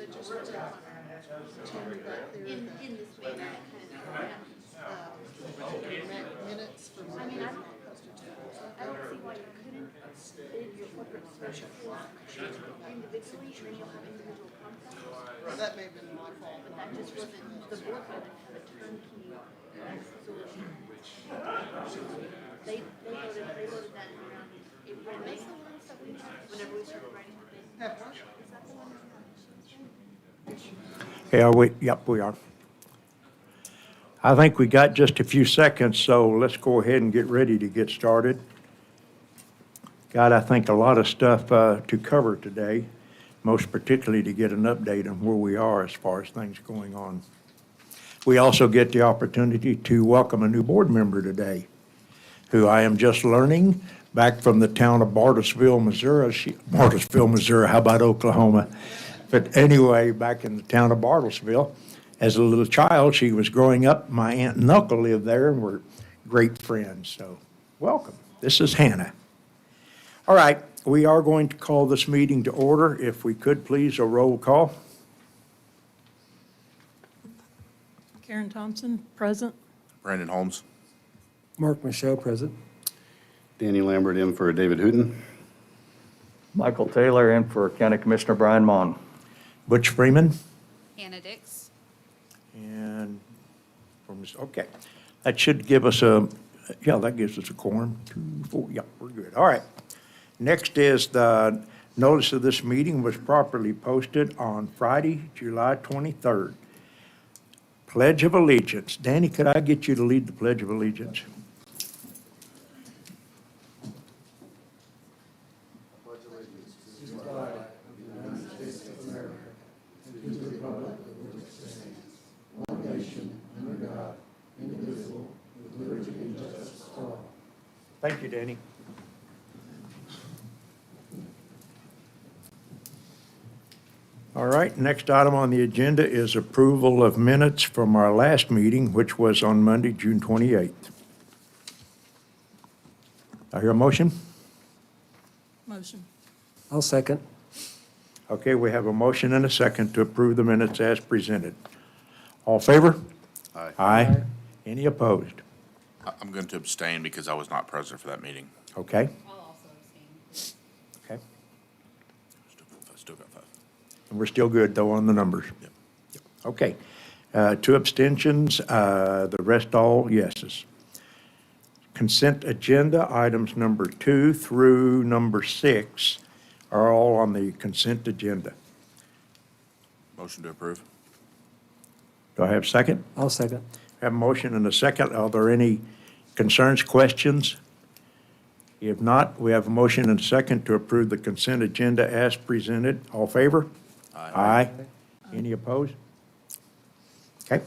but just to tell me that there In this way, that kind of, minutes from. I mean, I don't see why you couldn't bid your corporate social individually, and then you'll have individual contracts. That may have been my fault. But that just wasn't, the board had a turnkey solution. They loaded that in around April, May, whenever we started writing the bid. Have one? Is that the one? Okay, are we? Yep, we are. I think we got just a few seconds, so let's go ahead and get ready to get started. Got, I think, a lot of stuff to cover today, most particularly to get an update on where we are as far as things going on. We also get the opportunity to welcome a new board member today, who I am just learning, back from the town of Bartlesville, Missouri. Bartlesville, Missouri, how about Oklahoma? But anyway, back in the town of Bartlesville, as a little child, she was growing up. My aunt and uncle lived there and were great friends. So welcome. This is Hannah. All right, we are going to call this meeting to order. If we could, please, a roll call. Karen Thompson, present. Brandon Holmes. Mark Michaud, present. Danny Lambert in for David Hooten. Michael Taylor in for County Commissioner Brian Mon. Butch Freeman. Hannah Dix. And, okay, that should give us a, yeah, that gives us a quorum. 2, 4, yeah, we're good. All right. Next is the notice of this meeting was properly posted on Friday, July 23rd. Pledge of Allegiance. Danny, could I get you to lead the Pledge of Allegiance? Thank you, Danny. All right, next item on the agenda is approval of minutes from our last meeting, which was on Monday, June 28th. I hear a motion? Motion. I'll second. Okay, we have a motion and a second to approve the minutes as presented. All in favor? Aye. Aye. Any opposed? I'm going to abstain because I was not present for that meeting. Okay, I'll also abstain. okay. Still got 5. And we're still good, though, on the numbers? Yep. Okay. 2 abstentions, the rest all yeses. Consent agenda, items number 2 through number 6 are all on the consent agenda. Motion to approve. Do I have a second? I'll second. Have a motion and a second. Are there any concerns, questions? If not, we have a motion and a second to approve the consent agenda as presented. All in favor? Aye. Any opposed? Okay.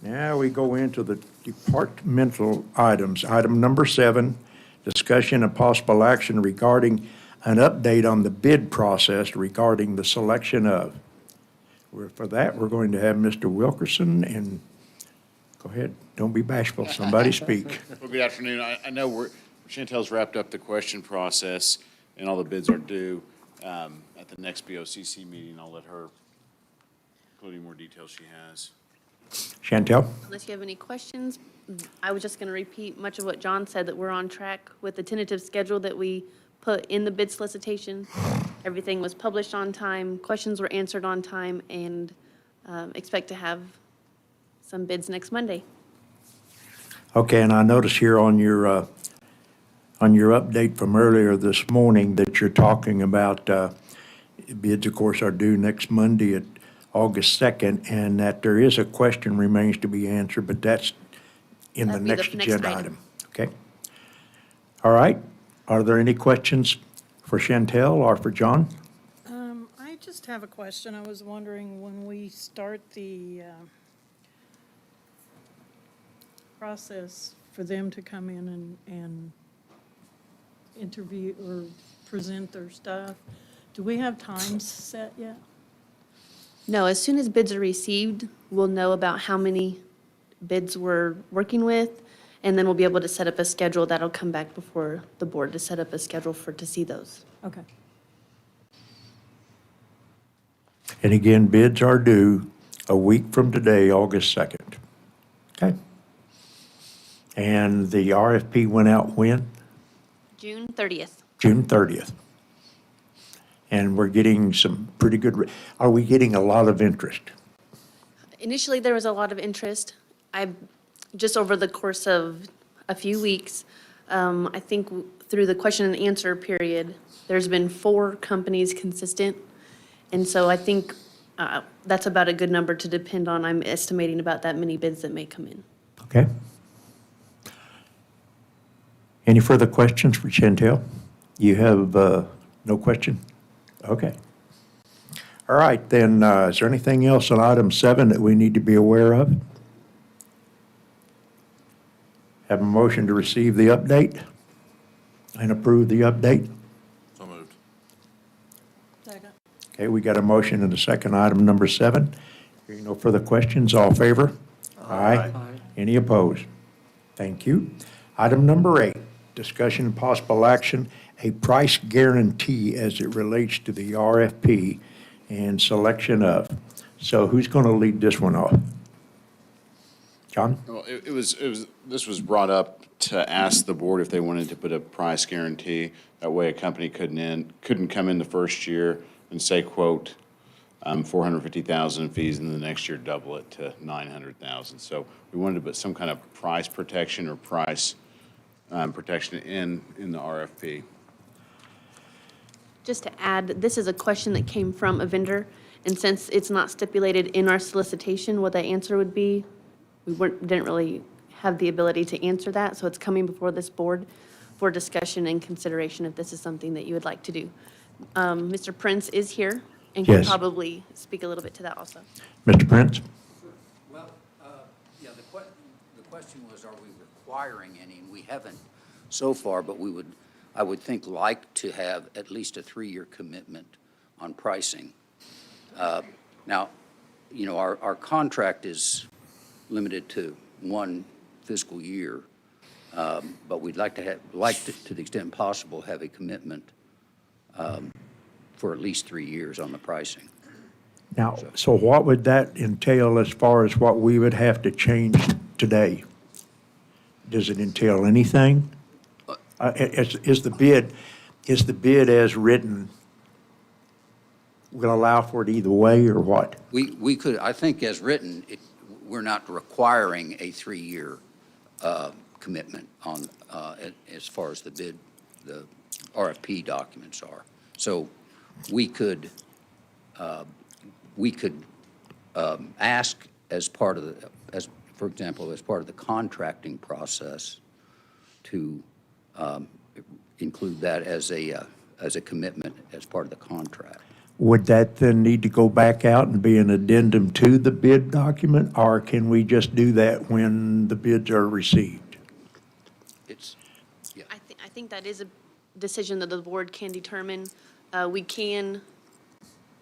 Now we go into the departmental items. Item number 7, discussion and possible action regarding an update on the bid process regarding the selection of. For that, we're going to have Mr. Wilkerson, and go ahead, don't be bashful, somebody speak. Well, good afternoon. I know Chantel's wrapped up the question process and all the bids are due. At the next BOCC meeting, I'll let her include any more details she has. Chantel? Unless you have any questions, I was just going to repeat much of what John said, that we're on track with the tentative schedule that we put in the bid solicitation. Everything was published on time, questions were answered on time, and expect to have some bids next Monday. Okay, and I notice here on your update from earlier this morning that you're talking about bids, of course, are due next Monday at August 2nd, and that there is a question remains to be answered, but that's in the That'd be the next next agenda item. item. Okay. All right. Are there any questions for Chantel or for John? I just have a question. I was wondering, when we start the process for them to come in and interview or present their stuff, do we have times set yet? No, as soon as bids are received, we'll know about how many bids we're working with, and then we'll be able to set up a schedule that'll come back before the board to set up a schedule to see those. Okay. And again, bids are due a week from today, August 2nd. Okay? And the RFP went out when? June 30th. June 30th. And we're getting some pretty good, are we getting a lot of interest? Initially, there was a lot of interest. Just over the course of a few weeks, I think through the question and answer period, there's been 4 companies consistent. And so I think that's about a good number to depend on. I'm estimating about that many bids that may come in. Okay? Any further questions for Chantel? You have no question? Okay. All right, then, is there anything else on item 7 that we need to be aware of? Have a motion to receive the update and approve the update? So moved. Second. Okay, we got a motion and a second, item number 7. Hearing no further questions, all in favor? Aye. Any opposed? Thank you. Item number 8, discussion and possible action, a price guarantee as it relates to the RFP and selection of. So who's going to lead this one off? John? Well, this was brought up to ask the board if they wanted to put a price guarantee. That way a company couldn't come in the first year and say, quote, 450,000 in fees, and the next year double it to 900,000. So we wanted to put some kind of price protection or price protection in the RFP. Just to add, this is a question that came from a vendor, and since it's not stipulated in our solicitation what the answer would be, didn't really have the ability to answer that, so it's coming before this board for discussion and consideration if this is something that you would like to do. Mr. Prince is here and can Yes. probably speak a little bit to that also. Mr. Prince? Well, yeah, the question was, are we requiring any? And we haven't so far, but I would think, like to have at least a 3-year commitment on pricing. Now, you know, our contract is limited to 1 fiscal year, but we'd like to to the extent possible, have a commitment for at least 3 years on the pricing. Now, so what would that entail as far as what we would have to change today? Does it entail anything? Is the bid as written will allow for it either way, or what? We could, I think as written, we're not requiring a 3-year commitment on, as far as the RFP documents are. So we could ask as part of for example, as part of the contracting process to include that as a commitment as part of the contract. Would that then need to go back out and be an addendum to the bid document, or can we just do that when the bids are received? I think that is a decision that the board can determine. We can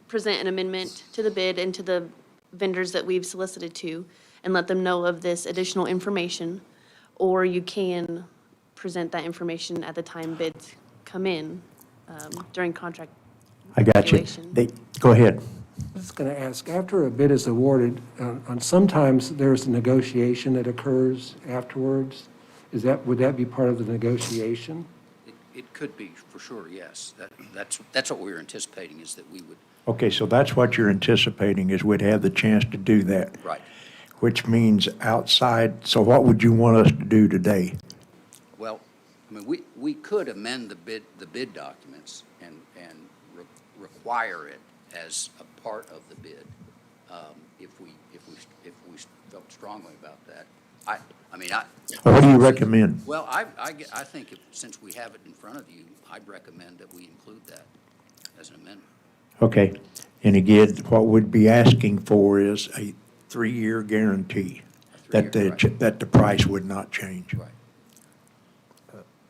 present an amendment to the bid and to the vendors that we've solicited to and let them know of this additional information, or you can present that information at the time bids come in during contract I got you. evaluation. Go ahead. I was going to ask, after a bid is awarded, sometimes there's a negotiation that occurs afterwards. Would that be part of the negotiation? It could be, for sure, yes. That's what we were anticipating, is that we would. Okay, so that's what you're anticipating, is we'd have the chance to do that. Right. Which means outside, so what would you want us to do today? Well, I mean, we could amend the bid documents and require it as a part of the bid, if we felt strongly about that. What do you recommend? Well, I think since we have it in front of you, I'd recommend that we include that as an amendment. Okay, and again, what we'd be asking for is a 3-year guarantee that the price would not change. Right.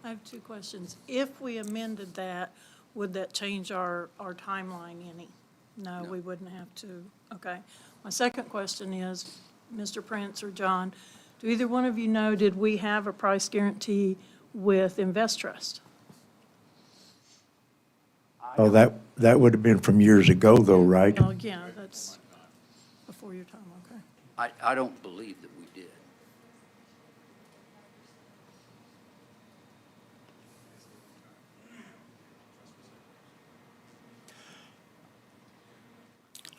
I have 2 questions. If we amended that, would that change our timeline any? No, we wouldn't have to. Okay. My second question is, Mr. Prince or John, do either one of you know, did we have a price guarantee with InvestTrust? Oh, that would have been from years ago though, right? Oh, yeah, that's before your time, okay. I don't believe that we did.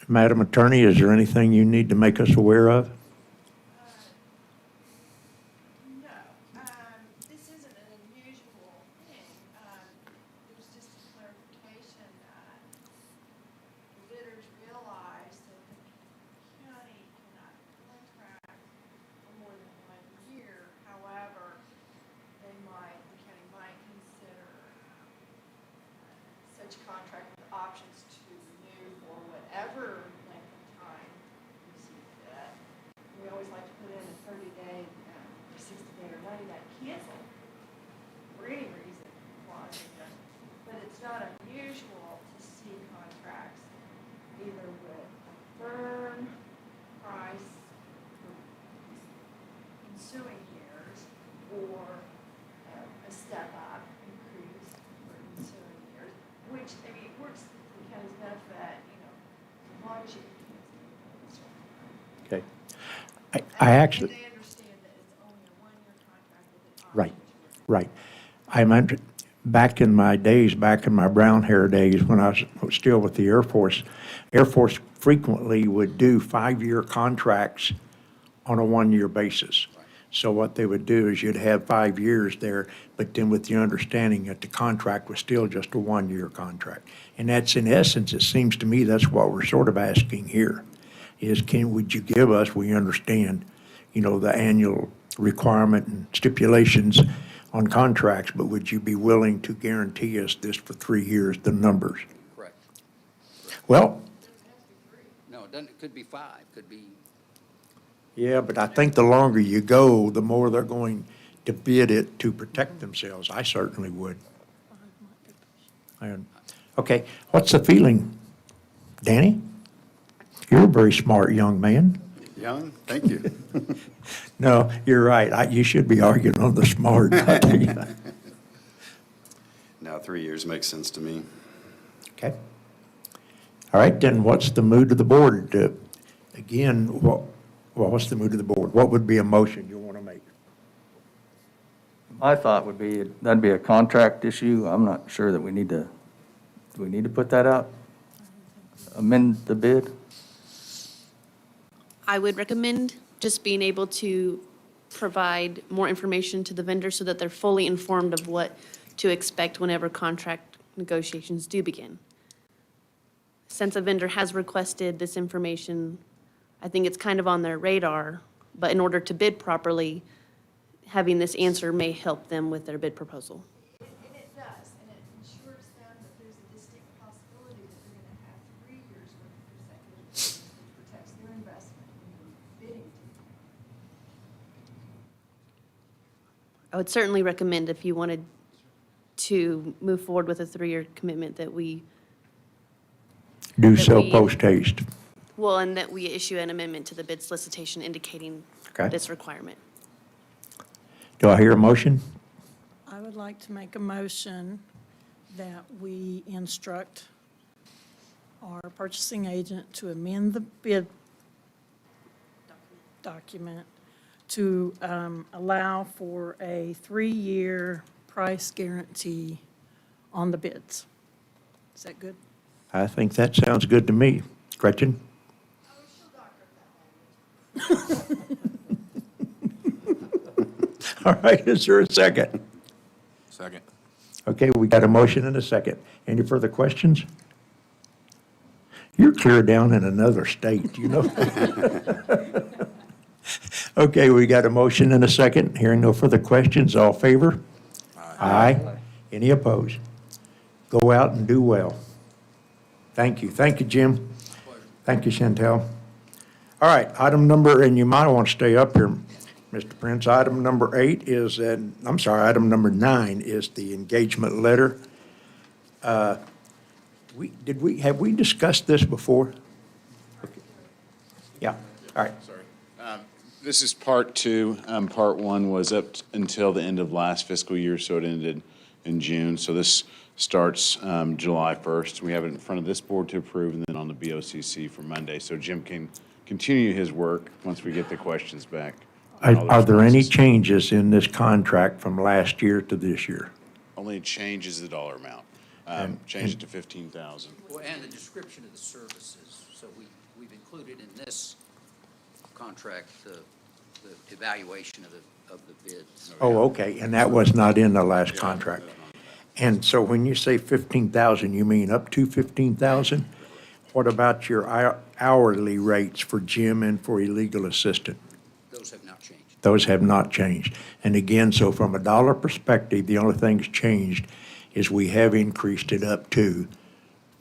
Madam Attorney, is there anything you need to make us aware of? No, this isn't an unusual thing. It was just a clarification that the bidders realized that the county cannot contract for more than 1 year. However, the county might consider such contract with options to renew for whatever length of time you see fit. We always like to put in a 30-day, or 60-day, or 90-day cancel for any reason clause in there. But it's not unusual to see contracts either with a firm price for ensuing years or a step up increase for ensuing years, which, I mean, works to the county's benefit, as long as you can cancel. Okay. I actually. And they understand that it's only a 1-year contract with an option. Right, right. Back in my days, back in my brown hair days, when I was still with the Air Force frequently would do 5-year contracts on a 1-year basis. So what they would do is you'd have 5 years there, but then with the understanding that the contract was still just a 1-year contract. And that's, in essence, it seems to me, that's what we're sort of asking here, is would you give us, we understand, the annual requirement and stipulations on contracts, but would you be willing to guarantee us this for 3 years, the numbers? Correct. Well, No, it doesn't, it could be 5, could be, yeah, but I think the longer you go, the more they're going to bid it to protect themselves. I certainly would. Okay, what's the feeling? Danny? You're a very smart young man. Young, thank you. No, you're right. You should be arguing on the smart. No, 3 years makes sense to me. Okay. All right, then what's the mood of the board? Again, what's the mood of the board? What would be a motion you want to make? My thought would be, that'd be a contract issue. I'm not sure that do we need to put that out? Amend the bid? I would recommend just being able to provide more information to the vendor so that they're fully informed of what to expect whenever contract negotiations do begin. Since a vendor has requested this information, I think it's kind of on their radar, but in order to bid properly, having this answer may help them with their bid proposal. And it does, and it ensures them that there's a distinct possibility that they're gonna have 3 years worth of consecutive bids, which protects their investment in bidding. I would certainly recommend if you wanted to move forward with a 3-year commitment that we, Do That so we- post haste. well, and that we issue an amendment to the bid solicitation indicating Okay. this requirement. Do I hear a motion? I would like to make a motion that we instruct our purchasing agent to amend the bid document to allow for a 3-year price guarantee on the bids. Is that good? I think that sounds good to me. Gretchen? All right, is there a second? Second. Okay, we got a motion and a second. Any further questions? You're clear down in another state, you know? Okay, we got a motion and a second. Hearing no further questions, all favor? Aye. Any opposed? Go out and do well. Thank you. Thank you, Jim. Thank you, Chantel. All right, item number, and you might want to stay up here, Mr. Prince. Item number 8 is, item number 9 is the engagement letter. Have we discussed this before? Okay. Yeah, all right. Sorry. This is part 2. Part 1 was up until the end of last fiscal year, so it ended in June. So this starts July 1st. We have it in front of this board to approve and then on the BOCC for Monday. So Jim can continue his work once we get the questions back. and all the Are there any responses. changes in this contract from last year to this year? Only change is the dollar amount. Change it to 15,000. Well, and the description of the services, so we've included in this contract the evaluation of the bids. Oh, okay, and that was not in the last contract. And so when you say 15,000, you mean up to 15,000? What about your hourly rates for Jim and for illegal assistant? Those have not changed. Those have not changed. And again, so from a dollar perspective, the only thing that's changed is we have increased it up to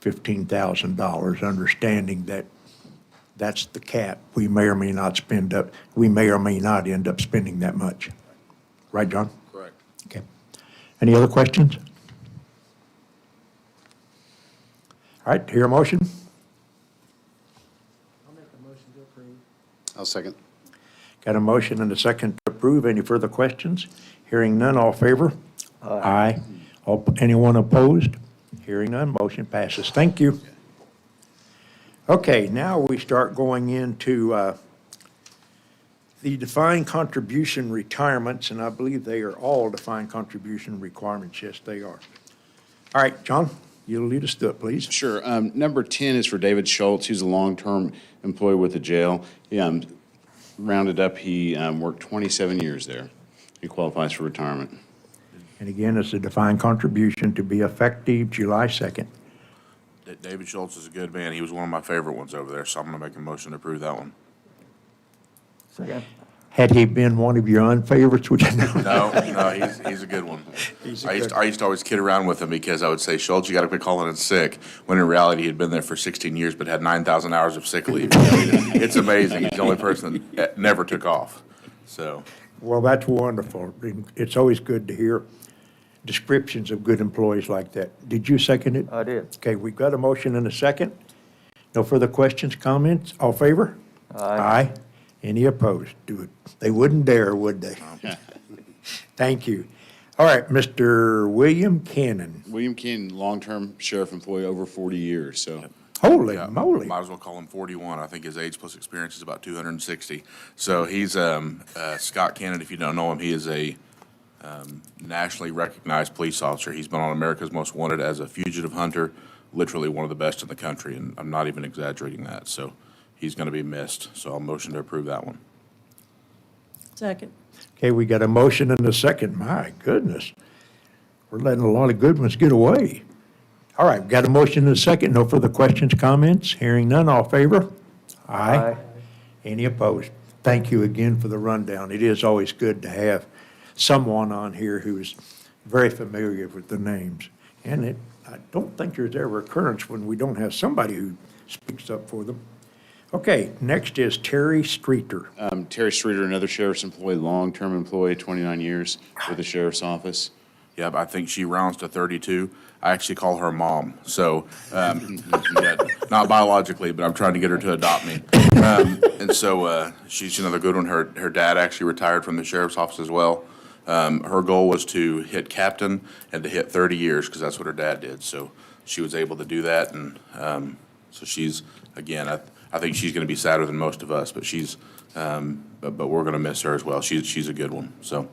$15,000, understanding that that's the cap. We may or may not we may or may not end up spending that much. Right, John? Correct. Okay. Any other questions? All right, hear a motion? I'll make a motion to approve. I'll second. Got a motion and a second to approve. Any further questions? Hearing none, all in favor? Aye. Anyone opposed? Hearing none, motion passes. Thank you. Okay, now we start going into the defined contribution retirements, and I believe they are all defined contribution requirements. Yes, they are. All right, John, you'll lead us through it, please. Sure. Number 10 is for David Schultz. He's a long-term employee with the jail. He, rounded up, he worked 27 years there. He qualifies for retirement. And again, it's a defined contribution to be effective July 2nd. David Schultz is a good man. He was one of my favorite ones over there, so I'm going to make a motion to approve that one. Second. Had he been one of your unfavorites, would you know? No, he's a good one. I used to always kid around with him because I would say, Schultz, you got to quit calling in sick, when in reality, he'd been there for 16 years but had 9,000 hours of sick leave. It's amazing. He's the only person that never took off, so. Well, that's wonderful. It's always good to hear descriptions of good employees like that. Did you second it? I did. Okay, we've got a motion and a second. No further questions, comments? All in favor? Aye. Any opposed? Do it. They wouldn't dare, would they? Thank you. All right, Mr. William Cannon. William King, long-term sheriff employee, over 40 years, so. Holy Yeah, moly. Might as well call him 41. I think his age plus experience is about 260. So he's Scott Cannon, if you don't know him, he is a nationally recognized police officer. He's been on America's Most Wanted as a fugitive hunter, literally one of the best in the country, and I'm not even exaggerating that. So he's going to be missed. So I'll motion to approve that one. Second. Okay, we got a motion and a second. My goodness. We're letting a lot of good ones get away. All right, got a motion and a second. No further questions, comments? Hearing none, all in favor? Aye. Any opposed? Thank you again for the rundown. It is always good to have someone on here who's very familiar with the names. And I don't think there's ever occurrence when we don't have somebody who speaks up for them. Okay, next is Terry Streeter. Terry Streeter, another sheriff's employee, long-term employee, 29 years with the sheriff's office. Yeah, I think she rounds to 32. I actually call her mom, so, yeah, not biologically, but I'm trying to get her to adopt me. And so she's another good one. Her dad actually retired from the sheriff's office as well. Her goal was to hit captain and to hit 30 years, because that's what her dad did. So she was able to do that, and so she's, again, I think she's going to be sadder than most of us, but she's, but we're going to miss her as well. She's a good one, so.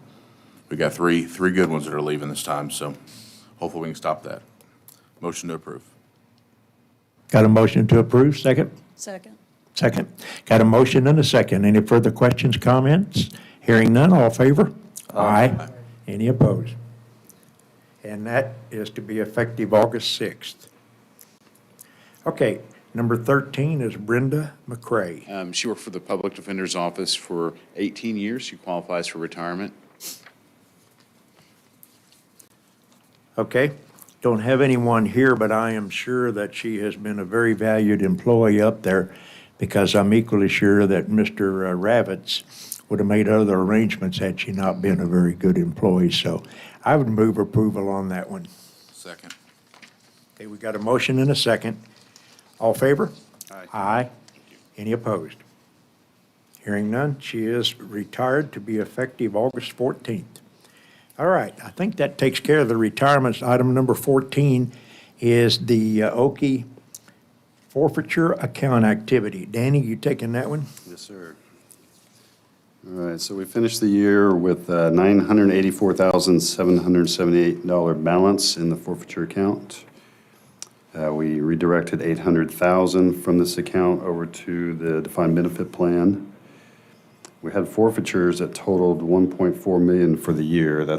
We got three good ones that are leaving this time, so hopefully we can stop that. Motion to approve. Got a motion to approve, second? Second. Second. Got a motion and a second. Any further questions, comments? Hearing none, all in favor? Aye. Any opposed? And that is to be effective August 6th. Okay, number 13 is Brenda McCray. She worked for the Public Defender's Office for 18 years. She qualifies for retirement. Okay, don't have anyone here, but I am sure that she has been a very valued employee up there, because I'm equally sure that Mr. Ravitz would have made other arrangements had she not been a very good employee. So I would move approval on that one. Second. Okay, we got a motion and a second. All in favor? Aye. Aye. Any opposed? Hearing none, she is retired to be effective August 14th. All right, I think that takes care of the retirements. Item number 14 is the Okie forfeiture account activity. Danny, you taking that one? Yes, sir. All right, so we finished the year with a $984,778 balance in the forfeiture account. We redirected $800,000 from this account over to the defined benefit plan. We had forfeitures that totaled $1.4 million for the year. I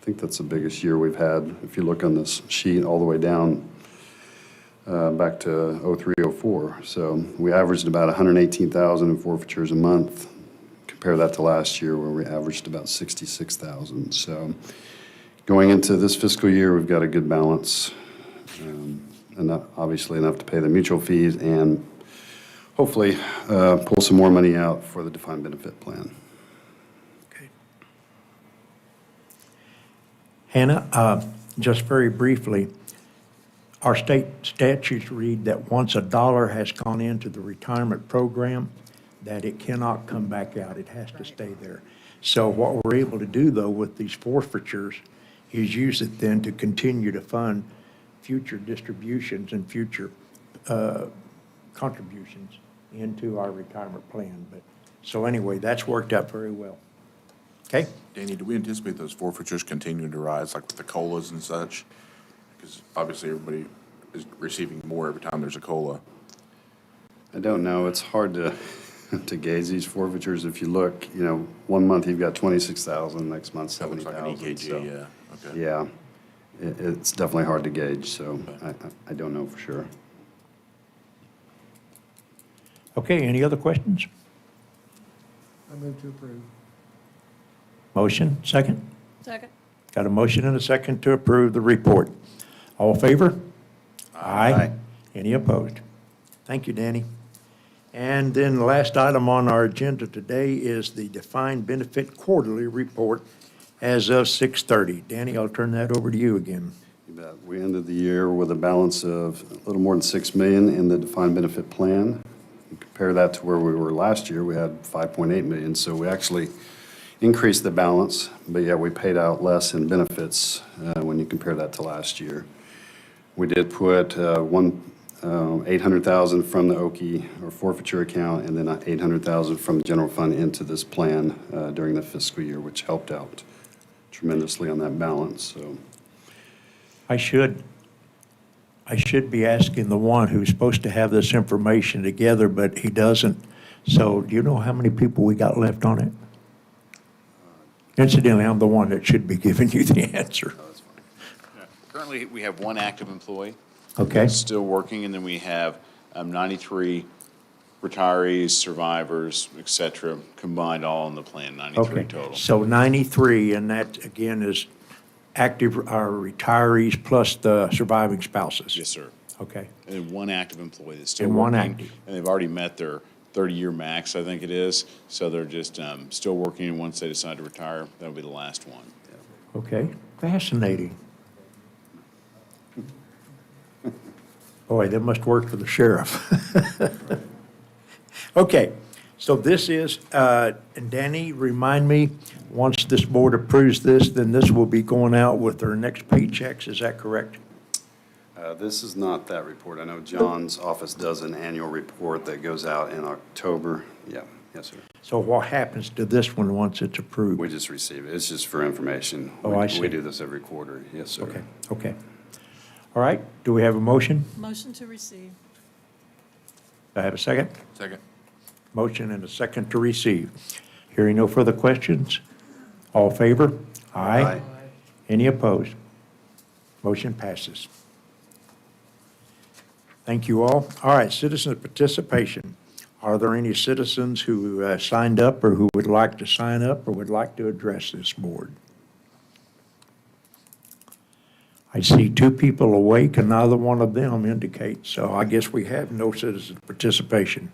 think that's the biggest year we've had. If you look on this sheet all the way down back to 03, 04. So we averaged about 118,000 in forfeitures a month. Compare that to last year where we averaged about 66,000. So going into this fiscal year, we've got a good balance. Obviously enough to pay the mutual fees and hopefully pull some more money out for the defined benefit plan. Okay. Hannah, just very briefly, our state statutes read that once a dollar has gone into the retirement program, that it cannot come back out. It has to stay there. So what we're able to do, though, with these forfeitures is use it then to continue to fund future distributions and future contributions into our retirement plan. So anyway, that's worked out very well. Okay? Danny, do we anticipate those forfeitures continuing to rise, like with the COLAs and such? Because obviously everybody is receiving more every time there's a COLA. I don't know. It's hard to gauge these forfeitures. If you look, 1 month you've got 26,000, next month That looks 70,000. like an EKG, so, yeah, okay. Yeah, it's definitely hard to gauge, so I don't know for sure. Okay, any other questions? I move to approve. Motion, second? Second. Got a motion and a second to approve the report. All in favor? Aye. Any opposed? Thank you, Danny. And then the last item on our agenda today is the defined benefit quarterly report as of 6:30. Danny, I'll turn that over to you again. You bet. We ended the year with a balance of a little more than $6 million in the defined benefit plan. You compare that to where we were last year, we had $5.8 million, so we actually increased the balance, but yet we paid out less in benefits when you compare that to last year. We did put $800,000 from the Okie or forfeiture account and then $800,000 from the general fund into this plan during the fiscal year, which helped out tremendously on that balance, so. I should be asking the one who's supposed to have this information together, but he doesn't. So do you know how many people we got left on it? Incidentally, I'm the one that should be giving you the answer. Oh, that's fine. Currently, we have one active employee. Okay? Still working, and then we have 93 retirees, survivors, et cetera, combined all in the plan, 93 Okay. total. So 93, and that, again, is active, our retirees plus the surviving spouses? Yes, sir. Okay. And then one active employee that's still And one working. active. And they've already met their 30-year max, I think it is. So they're just still working, and once they decide to retire, that'll be the last one. Okay, fascinating. Boy, that must work for the sheriff. Okay, so this is, and Danny, remind me, once this board approves this, then this will be going out with their next paychecks, is that correct? This is not that report. I know John's office does an annual report that goes out in October. Yeah, yes, sir. So what happens to this one once it's approved? We just receive it. It's just for information. Oh, I see. We do this every quarter. Yes, sir. Okay, okay. All right, do we have a motion? Motion to receive. Do I have a second? Second. Motion and a second to receive. Hearing no further questions, all in favor? Aye. Any opposed? Motion passes. Thank you all. All right, citizen participation. Are there any citizens who signed up or who would like to sign up or would like to address this board? I see two people awake and neither one of them indicates, so I guess we have no citizen participation.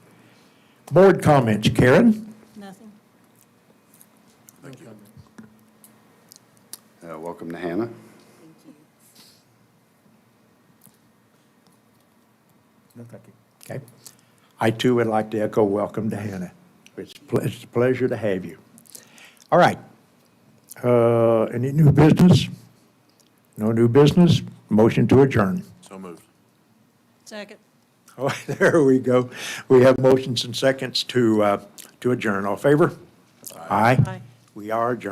Board comments, Karen? Nothing. Thank you. Welcome to Hannah. No, thank you. Okay. I too would like to echo welcome to Hannah. It's a pleasure to have you. All right. Any new business? No new business? Motion to adjourn. So moved. Second. Oh, there we go. We have motions and seconds to adjourn. All in favor? Aye. Aye. We are adjourned.